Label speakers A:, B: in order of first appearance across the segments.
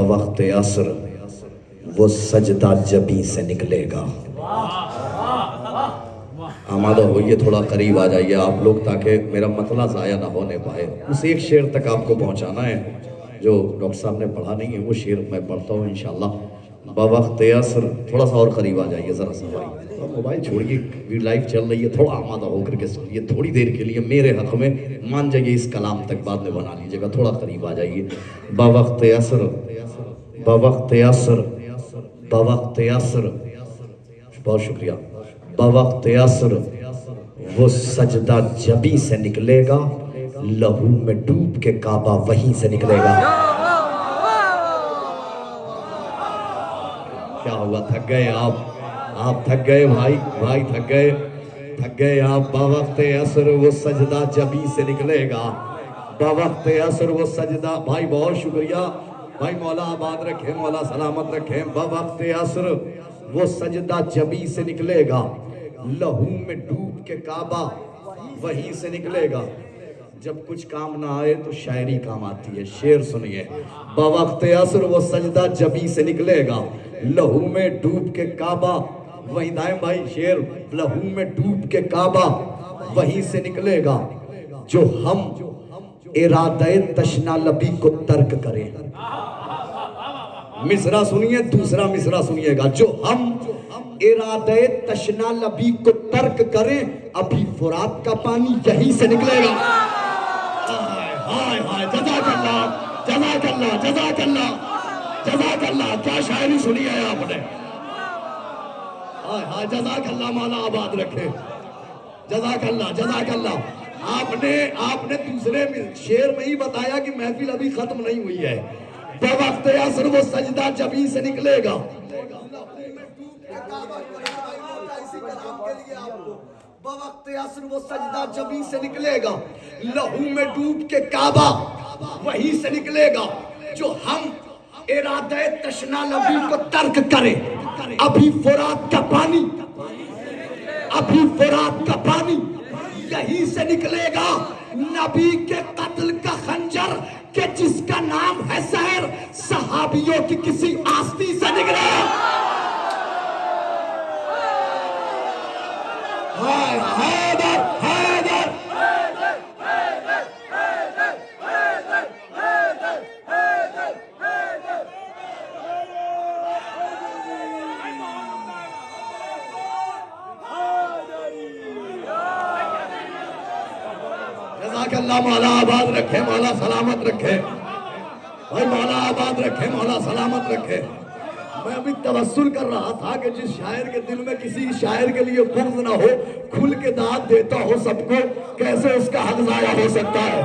A: وقت عصر وہ سجدہ جبیں سے نکلے گا. آمادہ ہوئیے، تھوڑا قریب آ جائیے آپ لوگ تاکہ میرا مطلع ضائع نہ ہونے پائے. اس ایک شعر تک آپ کو پہنچانا ہے جو ڈاکٹر صاحب نے پڑھا نہیں ہے، وہ شعر میں پڑھتا ہوں انشاءاللہ. بوقت عصر، تھوڑا سا اور قریب آ جائیے ذرا سا بھائی. موبائل چھوڑیے، لائف چل رہی ہے، تھوڑا آمادہ ہو کر کے سنیے تھوڑی دیر کے لیے میرے حق میں. مان جائیے اس کلام تک بعد میں بنا لیجیے گا، تھوڑا قریب آ جائیے. بوقت عصر، بوقت عصر، بوقت عصر، بہت شکریہ. بوقت عصر وہ سجدہ جبیں سے نکلے گا، لہو میں ڈوب کے کعبہ وہیں سے نکلے گا. کیا ہوا، تھک گئے آپ تھک گئے بھائی تھک گئے آپ. بوقت عصر وہ سجدہ جبیں سے نکلے گا، بوقت عصر وہ سجدہ. بھائی بہت شکریہ بھائی، مولا آباد رکھے، مولا سلامت رکھے. بوقت عصر وہ سجدہ جبیں سے نکلے گا، لہو میں ڈوب کے کعبہ وہیں سے نکلے گا. جب کچھ کام نہ آئے تو شاعری کام آتی ہے. شعر سنیے. بوقت عصر وہ سجدہ جبیں سے نکلے گا، لہو میں ڈوب کے کعبہ وہیں. دائم بھائی شعر. لہو میں ڈوب کے کعبہ وہیں سے نکلے گا، جو ہم ارادہ تشنا لبی کو ترک کریں. مصرع سنیے، دوسرا مصرع سنیے گا. جو ہم ارادہ تشنا لبی کو ترک کریں، ابھی فرات کا پانی یہیں سے نکلے گا. ہائے ہائے، جزاک اللہ جزاک اللہ جزاک اللہ جزاک اللہ. کیا شاعری سنی ہے آپ نے. ہائے ہائے، جزاک اللہ، مولا آباد رکھے. جزاک اللہ جزاک اللہ. آپ نے دوسرے شعر میں ہی بتایا کہ محفل ابھی ختم نہیں ہوئی ہے. بوقت عصر وہ سجدہ جبیں سے نکلے گا. بوقت عصر وہ سجدہ جبیں سے نکلے گا، لہو میں ڈوب کے کعبہ وہیں سے نکلے گا، جو ہم ارادہ تشنا لبی کو ترک کرے. ابھی فرات کا پانی، ابھی فرات کا پانی یہیں سے نکلے گا. نبی کے قتل کا خنجر کہ جس کا نام ہے زہر، صحابیوں کی کسی آستی سے نکلے. حیدر حیدر. جزاک اللہ، مولا آباد رکھے، مولا سلامت رکھے. بھائی مولا آباد رکھے، مولا سلامت رکھے. میں ابھی توسل کر رہا تھا کہ جس شاعر کے دل میں کسی شاعر کے لیے بغض نہ ہو، کھل کے داد دیتا ہو سب کو، کیسے اس کا حق ضائع ہو سکتا ہے.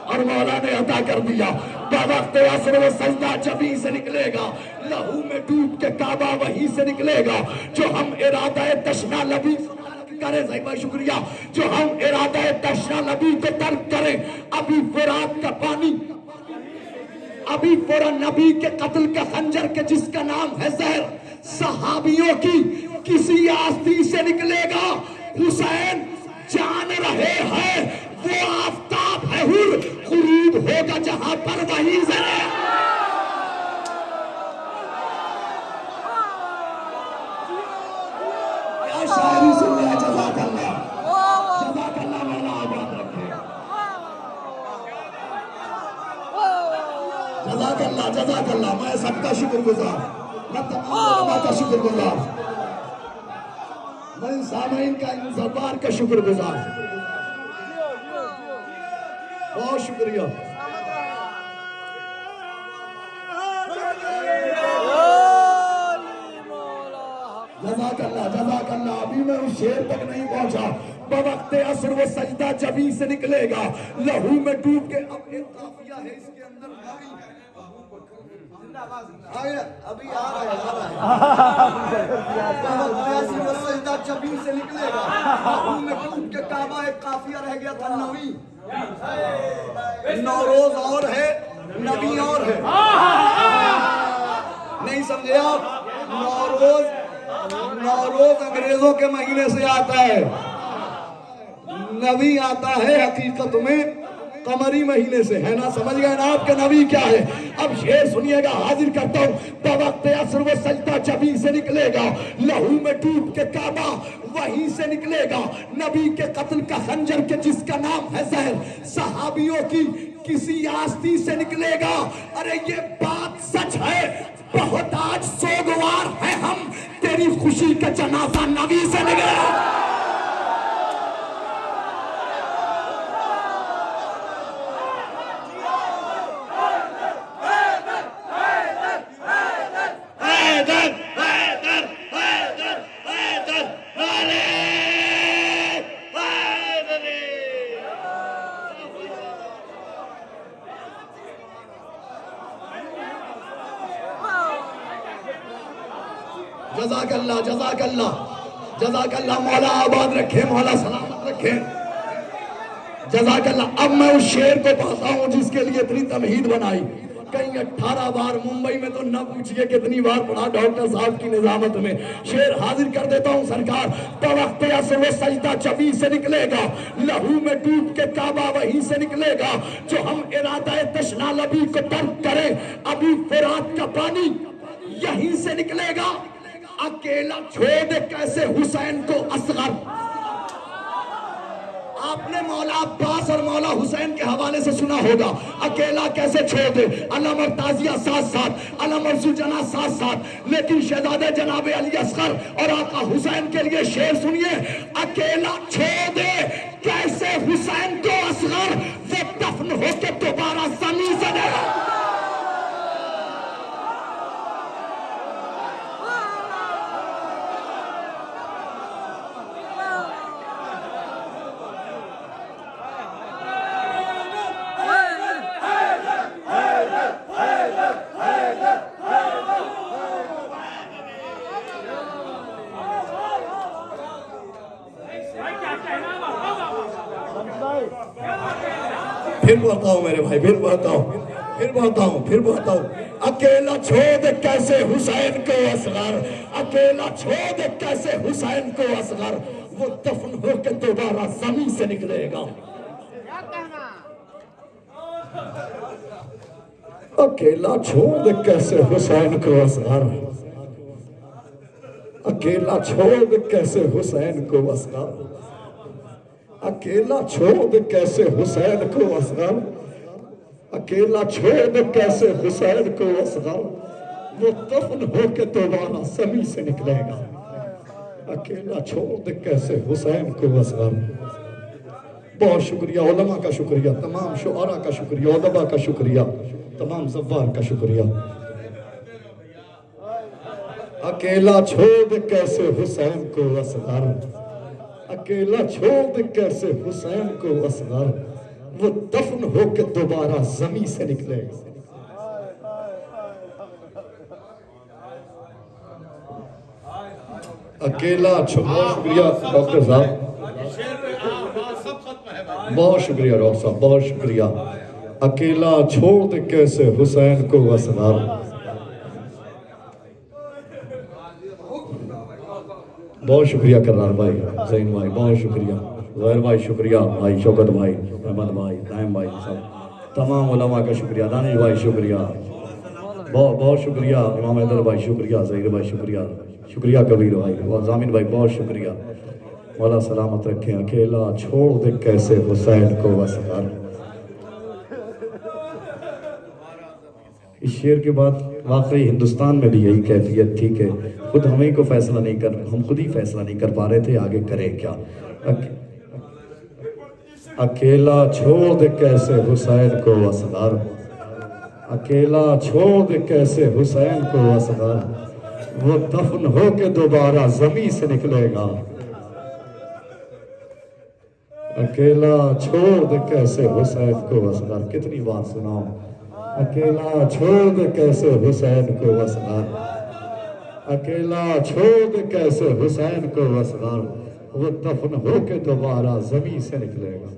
A: اور مولا نے عطا کر دیا. بوقت عصر وہ سجدہ جبیں سے نکلے گا، لہو میں ڈوب کے کعبہ وہیں سے نکلے گا، جو ہم ارادہ تشنا لبی کرے. صحیح بھائی شکریہ. جو ہم ارادہ تشنا لبی کو ترک کریں، ابھی فرات کا پانی، ابھی فرا نبی کے قتل کا خنجر کے جس کا نام ہے زہر، صحابیوں کی کسی آستی سے نکلے گا. حسین جان رہے ہیں وہ آفتاب ہے حر، غروب ہوگا جہاں پر وہیں زرے. کیا شاعری سن رہا ہے. جزاک اللہ جزاک اللہ، مولا آباد رکھے. جزاک اللہ جزاک اللہ. میں سب کا شکر گزار، میں تمام علماء کا شکر گزار، میں سامعین کا انتظار کا شکر گزار. بہت شکریہ. جزاک اللہ جزاک اللہ. ابھی میں اس شعر تک نہیں پہنچا. بوقت عصر وہ سجدہ جبیں سے نکلے گا، لہو میں ڈوب کے. اب ایک قافیہ ہے اس کے اندر ابھی آ رہا ہے. بوقت عصر وہ سجدہ جبیں سے نکلے گا، لہو میں ڈوب کے کعبہ. ایک قافیہ رہ گیا تھا نویں. نوروز اور ہے، نبی اور ہے. نہیں سمجھے آپ. نوروز انگریزوں کے مہینے سے آتا ہے، نبی آتا ہے حقیقت میں قمری مہینے سے ہے نا، سمجھ گئے نا آپ کے نبی کیا ہے؟ اب شعر سنیے گا، حاضر کرتا ہوں۔ بوقت عصر وہ سجدہ جبیں سے نکلے گا، لہو میں ڈوب کے کعبہ وہیں سے نکلے گا، نبی کے قتل کا خنجر کے جس کا نام ہے زہر، صحابیوں کی کسی آستی سے نکلے گا۔ ارے یہ بات سچ ہے، بہت آج سوگوار ہے ہم، تیری خوشی کا جنازہ نبی سے نکلے گا۔ جزاک اللہ، جزاک اللہ، جزاک اللہ، مولا آباد رکھے، مولا سلامت رکھے، جزاک اللہ۔ اب میں اس شعر کو پڑھتا ہوں جس کے لیے اتنی تمہید بنائی، کہیں 18 بار، ممبئی میں تو نہ پوچھئے کتنی بار پڑھا ڈاکٹر صاحب کی نظامت میں۔ شعر حاضر کر دیتا ہوں سرکار۔ بوقت عصر وہ سجدہ جبیں سے نکلے گا، لہو میں ڈوب کے کعبہ وہیں سے نکلے گا، جو ہم ارادہ تشنا لبی کو ترک کریں، ابھی فرات کا پانی یہیں سے نکلے گا۔ اکیلا چھوڑ دے کیسے حسین کو اصغر۔ آپ نے مولا عباس اور مولا حسین کے حوالے سے سنا ہوگا، اکیلا کیسے چھوڑ دے، علم اور تازیہ ساتھ ساتھ، علم اور زوجنا ساتھ ساتھ، لیکن شہزادے جناب علی اصغر اور آقا حسین کے لیے شعر سنیے۔ اکیلا چھوڑ دے کیسے حسین کو اصغر، وہ دفن ہو کے دوبارہ زمین سے دے۔ پھر بولتا ہوں میرے بھائی، پھر بولتا ہوں۔ اکیلا چھوڑ دے کیسے حسین کو اصغر، اکیلا چھوڑ دے کیسے حسین کو اصغر، وہ دفن ہو کے دوبارہ زمین سے نکلے گا۔ اکیلا چھوڑ دے کیسے حسین کو اصغر، اکیلا چھوڑ دے کیسے حسین کو اصغر، اکیلا چھوڑ دے کیسے حسین کو اصغر، اکیلا چھوڑ دے کیسے حسین کو اصغر، وہ دفن ہو کے دوبارہ زمین سے نکلے گا۔ اکیلا چھوڑ دے کیسے حسین کو اصغر۔ بہت شکریہ، علماء کا شکریہ، تمام شعراء کا شکریہ، ادباء کا شکریہ، تمام زوار کا شکریہ۔ اکیلا چھوڑ دے کیسے حسین کو اصغر، اکیلا چھوڑ دے کیسے حسین کو اصغر، وہ دفن ہو کے دوبارہ زمین سے نکلے گا۔ اکیلا بہت شکریہ ڈاکٹر صاحب، بہت شکریہ ڈاکٹر صاحب، بہت شکریہ۔ اکیلا چھوڑ دے کیسے حسین کو اصغر، بہت شکریہ کرنار بھائی، زین بھائی بہت شکریہ، زہر بھائی شکریہ، بھائی شوکت بھائی، احمد بھائی، دائم بھائی، سب تمام علماء کا شکریہ، دانش بھائی شکریہ، بہت شکریہ، امام حیدر بھائی شکریہ، زہیر بھائی شکریہ، شکریہ کبیر بھائی، زامن بھائی بہت شکریہ، مولا سلامت رکھیں۔ اکیلا چھوڑ دے کیسے حسین کو اصغر۔ اس شعر کے بعد واقعی ہندوستان میں بھی یہی کیفیت تھی کہ خود ہمیں کو فیصلہ نہیں کر، ہم خود ہی فیصلہ نہیں کر پا رہے تھے آگے کریں کیا۔ اکیلا چھوڑ دے کیسے حسین کو اصغر، اکیلا چھوڑ دے کیسے حسین کو اصغر، وہ دفن ہو کے دوبارہ زمین سے نکلے گا۔ اکیلا چھوڑ دے کیسے حسین کو اصغر، کتنی بار سناؤں، اکیلا چھوڑ دے کیسے حسین کو اصغر، اکیلا چھوڑ دے کیسے حسین کو اصغر، وہ دفن ہو کے دوبارہ زمین سے نکلے گا۔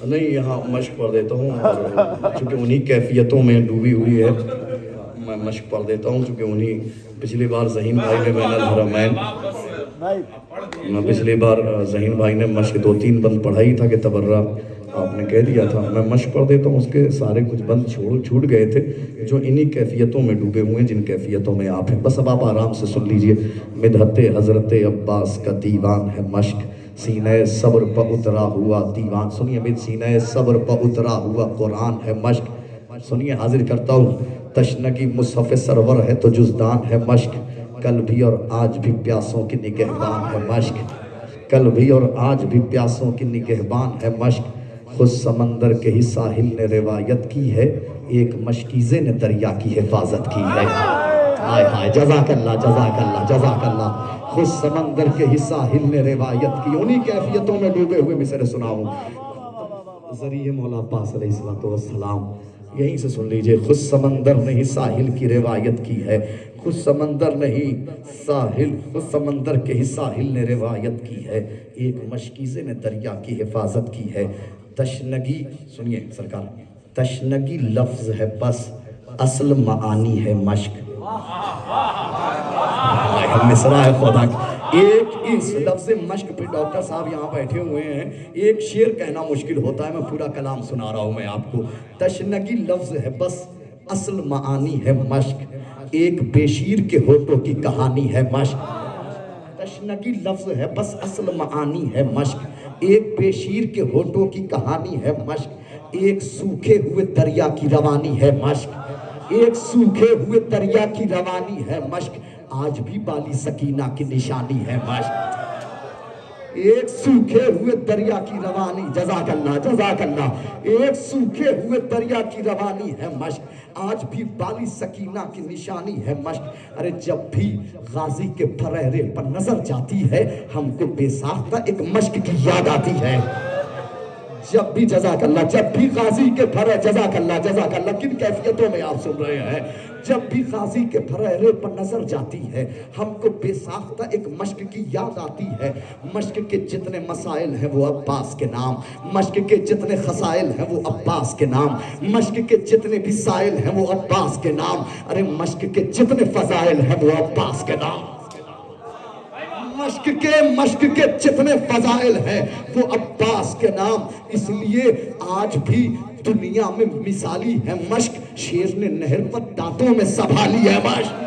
A: نہیں یہاں مشق پڑھ دیتا ہوں، اور چونکہ انہی کیفیتوں میں ڈوبی ہوئی ہے میں مشق پڑھ دیتا ہوں، چونکہ انہی پچھلی بار ذہین بھائی نے بین الحرمین پچھلی بار ذہین بھائی نے مشق 2-3 بند پڑھائی تھا کہ تبرہ آپ نے کہہ دیا تھا، میں مشق پڑھ دیتا ہوں، اس کے سارے کچھ بند چھوٹ گئے تھے جو انہی کیفیتوں میں ڈوبے ہوئے ہیں جن کیفیتوں میں آپ ہیں۔ بس اب آپ آرام سے سن لیجئے۔ مدحت حضرت عباس کا دیوان ہے مشق، سینہ صبر پہ اترا ہوا دیوان، سنیے سینہ صبر پہ اترا ہوا قرآن ہے مشق، سنیے حاضر کرتا ہوں۔ تشنگی مصحف سرور ہے تو جزدان ہے مشق، کل بھی اور آج بھی پیاسوں کی نگہبان ہے مشق، کل بھی اور آج بھی پیاسوں کی نگہبان ہے مشق، خود سمندر کے ہی ساحل نے روایت کی ہے، ایک مشکیزے نے دریا کی حفاظت کی ہے۔ ہائے ہائے، جزاک اللہ جزاک اللہ جزاک اللہ۔ خود سمندر کے ہی ساحل نے روایت کی، انہی کیفیتوں میں ڈوبے ہوئے مصرع سناؤں۔ ذریعہ مولا عباس علیہ السلام، یہیں سے سن لیجئے۔ خود سمندر نے ہی ساحل کی روایت کی ہے، خود سمندر نے ہی خود سمندر کے ہی ساحل نے روایت کی ہے، ایک مشکیزے نے دریا کی حفاظت کی ہے۔ تشنگی، سنیے سرکار، تشنگی لفظ ہے بس، اصل معانی ہے مشق۔ مصرع ہے خدا، ایک اس لفظ مشق پہ ڈاکٹر صاحب یہاں بیٹھے ہوئے ہیں، ایک شعر کہنا مشکل ہوتا ہے، میں پورا کلام سنا رہا ہوں میں آپ کو۔ تشنگی لفظ ہے بس، اصل معانی ہے مشق، ایک بے شیر کے ہونٹوں کی کہانی ہے مشق۔ تشنگی لفظ ہے بس، اصل معانی ہے مشق، ایک بے شیر کے ہونٹوں کی کہانی ہے مشق، ایک سوکھے ہوئے دریا کی روانی ہے مشق، ایک سوکھے ہوئے دریا کی روانی ہے مشق، آج بھی بالی سکینہ کی نشانی ہے مشق، ایک سوکھے ہوئے دریا کی روانی، جزاک اللہ جزاک اللہ، ایک سوکھے ہوئے دریا کی روانی ہے مشق، آج بھی بالی سکینہ کی نشانی ہے مشق۔ ارے جب بھی غازی کے پھریرے پر نظر جاتی ہے، ہم کو بے ساختہ ایک مشق کی یاد آتی ہے۔ جب بھی، جزاک اللہ، جب بھی غازی کے پھرے، جزاک اللہ، کن کیفیتوں میں آپ سن رہے ہیں، جب بھی غازی کے پھریرے پر نظر جاتی ہے، ہم کو بے ساختہ ایک مشق کی یاد آتی ہے۔ مشق کے جتنے مسائل ہیں وہ عباس کے نام، مشق کے جتنے خسائل ہیں وہ عباس کے نام، مشق کے جتنے بھی سائل ہیں وہ عباس کے نام، ارے مشق کے جتنے فضائل ہیں وہ عباس کے نام، مشق کے جتنے فضائل ہیں وہ عباس کے نام، اس لیے آج بھی دنیا میں مثالی ہے مشق، شیر نے نہر پر دانتوں میں سنبھالی ہے مشق۔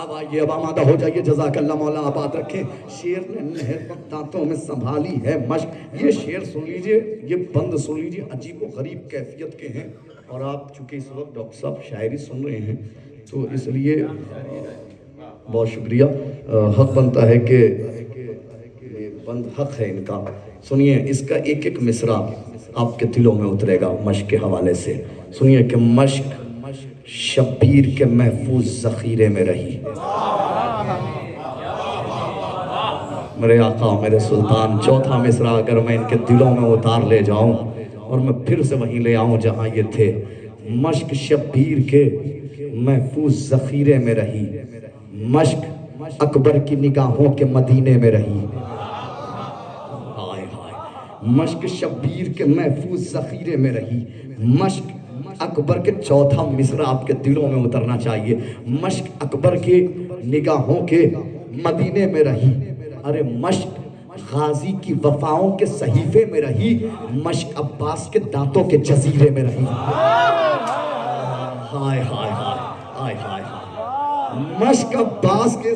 A: اب آئیے، اب آمادہ ہو جائیے، جزاک اللہ، مولا آباد رکھیں۔ شیر نے نہر پر دانتوں میں سنبھالی ہے مشق، یہ شعر سن لیجئے، یہ بند سن لیجئے، عجیب و غریب کیفیت کے ہیں، اور آپ چونکہ اس وقت ڈاکٹر صاحب شاعری سن رہے ہیں تو اس لیے بہت شکریہ، حق بنتا ہے کہ یہ بند حق ہے ان کا۔ سنیے، اس کا ایک ایک مصرع آپ کے دلوں میں اترے گا مشق کے حوالے سے۔ سنیے کہ مشق شبیر کے محفوظ ذخیرے میں رہی، میرے آقا میرے سلطان، چوتھا مصرع اگر میں ان کے دلوں میں اتار لے جاؤں اور میں پھر سے وہیں لے آؤں جہاں یہ تھے، مشق شبیر کے محفوظ ذخیرے میں رہی، مشق اکبر کی نگاہوں کے مدینے میں رہی، مشق شبیر کے محفوظ ذخیرے میں رہی، مشق اکبر کے، چوتھا مصرع آپ کے دلوں میں اترنا چاہیے، مشق اکبر کے نگاہوں کے مدینے میں رہی، ارے مشق غازی کی وفاؤں کے صحیفے میں رہی، مشق عباس کے دانتوں کے جزیرے میں رہی۔ ہائے ہائے ہائے ہائے ہائے، مشق عباس کے،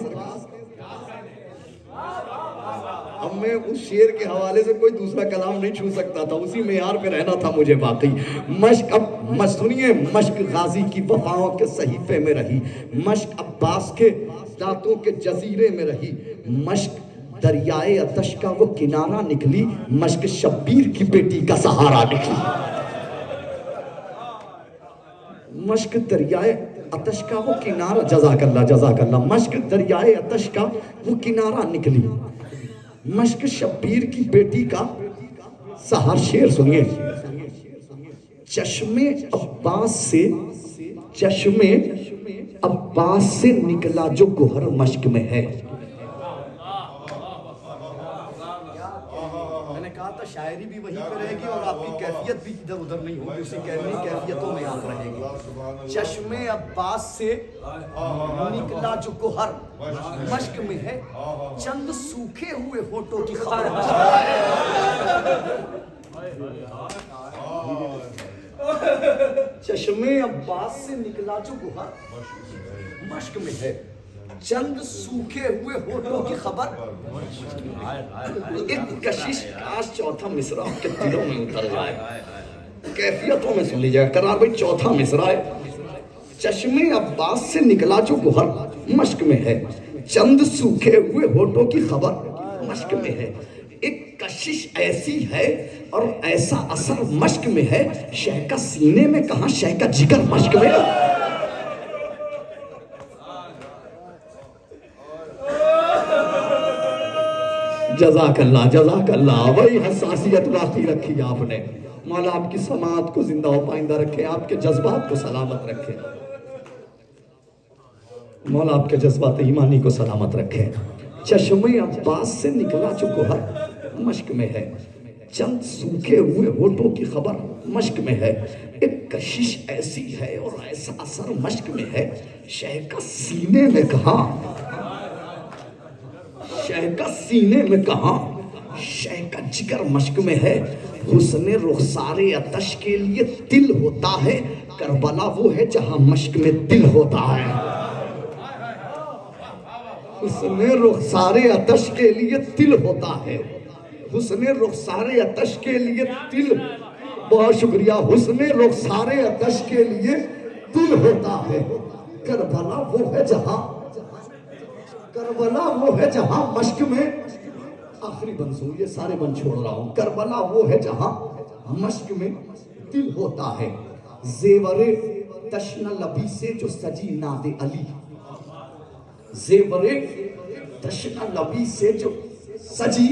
A: اب میں اس شعر کے حوالے سے کوئی دوسرا کلام نہیں چھو سکتا تھا، اسی معیار پہ رہنا تھا مجھے واقعی۔ سنیے، مشق غازی کی وفاؤں کے صحیفے میں رہی، مشق عباس کے دانتوں کے جزیرے میں رہی، مشق دریائے عطش کا وہ کنارہ نکلی، مشق شبیر کی بیٹی کا سہارا نکلی، مشق دریائے عطش کا وہ کنارہ، جزاک اللہ، مشق دریائے عطش کا وہ کنارہ نکلی، مشق شبیر کی بیٹی کا سہار، شعر سنیے، چشمے عباس سے نکلا جو گوہر مشق میں ہے۔ میں نے کہا تھا شاعری
B: شاعری بھی وہیں پہ رہے گی اور آپ کی کیفیت بھی ادھر ادھر نہیں ہوگی، اسی کیفیتوں میں آپ رہیں گے۔ چشم عباس سے نکلا جو گوہر مشک میں ہے، چند سوکھے ہوئے ہونٹوں کی خبر چشم عباس سے نکلا جو گوہر مشک میں ہے، چند سوکھے ہوئے ہونٹوں کی خبر۔ ایک کشش کاش چوتھا مصرع آپ کے دلوں میں اتر جائے، کیفیتوں میں سن لیجیے قرار بھائی۔ چوتھا مصرع ہے، چشم عباس سے نکلا جو گوہر مشک میں ہے، چند سوکھے ہوئے ہونٹوں کی خبر مشک میں ہے۔ ایک کشش ایسی ہے اور ایسا اثر مشک میں ہے، شہ کا سینے میں کہاں شہ کا جگر مشک میں ہے۔ جزاک اللہ وہی حساسیت باقی رکھی آپ نے۔ مولا آپ کی سماعت کو زندہ و پائندہ رکھے، آپ کے جذبات کو سلامت رکھے، مولا آپ کے جذبات ایمانی کو سلامت رکھے۔ چشم عباس سے نکلا جو گوہر مشک میں ہے، چند سوکھے ہوئے ہونٹوں کی خبر مشک میں ہے۔ ایک کشش ایسی ہے اور ایسا اثر مشک میں ہے، شہ کا سینے میں کہاں شہ کا سینے میں کہاں شہ کا جگر مشک میں ہے۔ حسن رخسار آتش کے لیے دل ہوتا ہے، کربلا وہ ہے جہاں مشک میں دل ہوتا ہے۔ حسن رخسار آتش کے لیے دل ہوتا ہے، حسن رخسار آتش کے لیے دل، بہت شکریہ، حسن رخسار آتش کے لیے دل ہوتا ہے، کربلا وہ ہے جہاں کربلا وہ ہے جہاں مشک میں، آخری منظور یہ سارے بند چھوڑ رہا ہوں، کربلا وہ ہے جہاں مشک میں دل ہوتا ہے۔ زیور تشنہ لبی سے جو سجی ناد علی، زیور تشنہ لبی سے جو سجی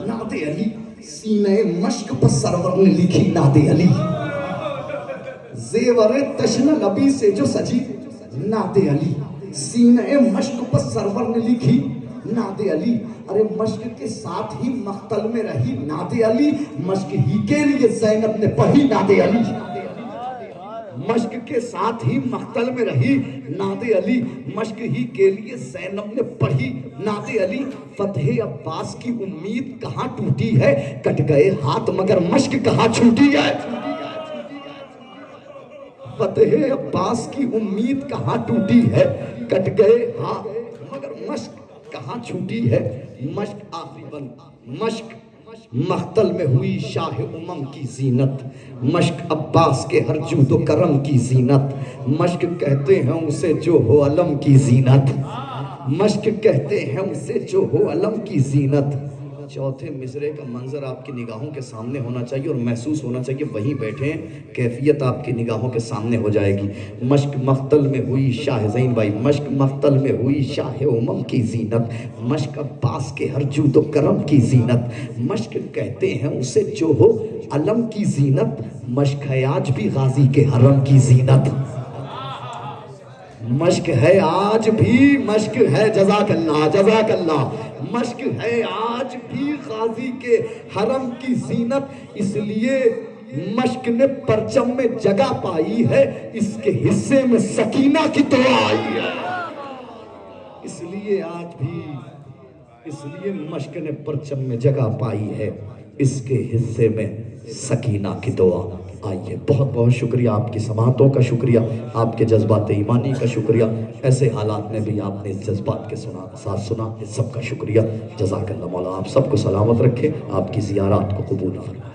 B: ناد علی، سینہ مشک پر سرور نے لکھی ناد علی۔ زیور تشنہ لبی سے جو سجی ناد علی، سینہ مشک پر سرور نے لکھی ناد علی۔ ارے مشک کے ساتھ ہی مختل میں رہی ناد علی، مشک ہی کے لیے زینب نے پڑھی ناد علی۔ مشک کے ساتھ ہی مختل میں رہی ناد علی، مشک ہی کے لیے زینب نے پڑھی ناد علی۔ فتح عباس کی امید کہاں ٹوٹی ہے، کٹ گئے ہاتھ مگر مشک کہاں چھوٹی ہے۔ فتح عباس کی امید کہاں ٹوٹی ہے، کٹ گئے ہاتھ مگر مشک کہاں چھوٹی ہے۔ مشک آخری بند، مشک مختل میں ہوئی شاہ امم کی زینت، مشک عباس کے ہر جود و کرم کی زینت، مشک کہتے ہیں اسے جو ہو علم کی زینت، مشک کہتے ہیں اسے جو ہو علم کی زینت۔ چوتھے مصرعے کا منظر آپ کی نگاہوں کے سامنے ہونا چاہیے اور محسوس ہونا چاہیے، وہیں بیٹھے ہیں، کیفیت آپ کی نگاہوں کے سامنے ہو جائے گی۔ مشک مختل میں ہوئی شاہ زین بھائی، مشک مختل میں ہوئی شاہ امم کی زینت، مشک عباس کے ہر جود و کرم کی زینت، مشک کہتے ہیں اسے جو ہو علم کی زینت، مشک ہے آج بھی غازی کے حرم کی زینت، مشک ہے آج بھی، مشک ہے، جزاک اللہ، مشک ہے آج بھی غازی کے حرم کی زینت۔ اس لیے مشک نے پرچم میں جگہ پائی ہے، اس کے حصے میں سکینہ کی دعا آئی ہے۔ اس لیے آج بھی، اس لیے مشک نے پرچم میں جگہ پائی ہے، اس کے حصے میں سکینہ کی دعا آئیے۔ بہت بہت شکریہ، آپ کی سماعتوں کا شکریہ، آپ کے جذبات ایمانی کا شکریہ، ایسے حالات میں بھی آپ نے اس جذبات کے ساتھ سنا، اس سب کا شکریہ۔ جزاک اللہ، مولا آپ سب کو سلامت رکھے، آپ کی زیارات کو قبول فرمائے۔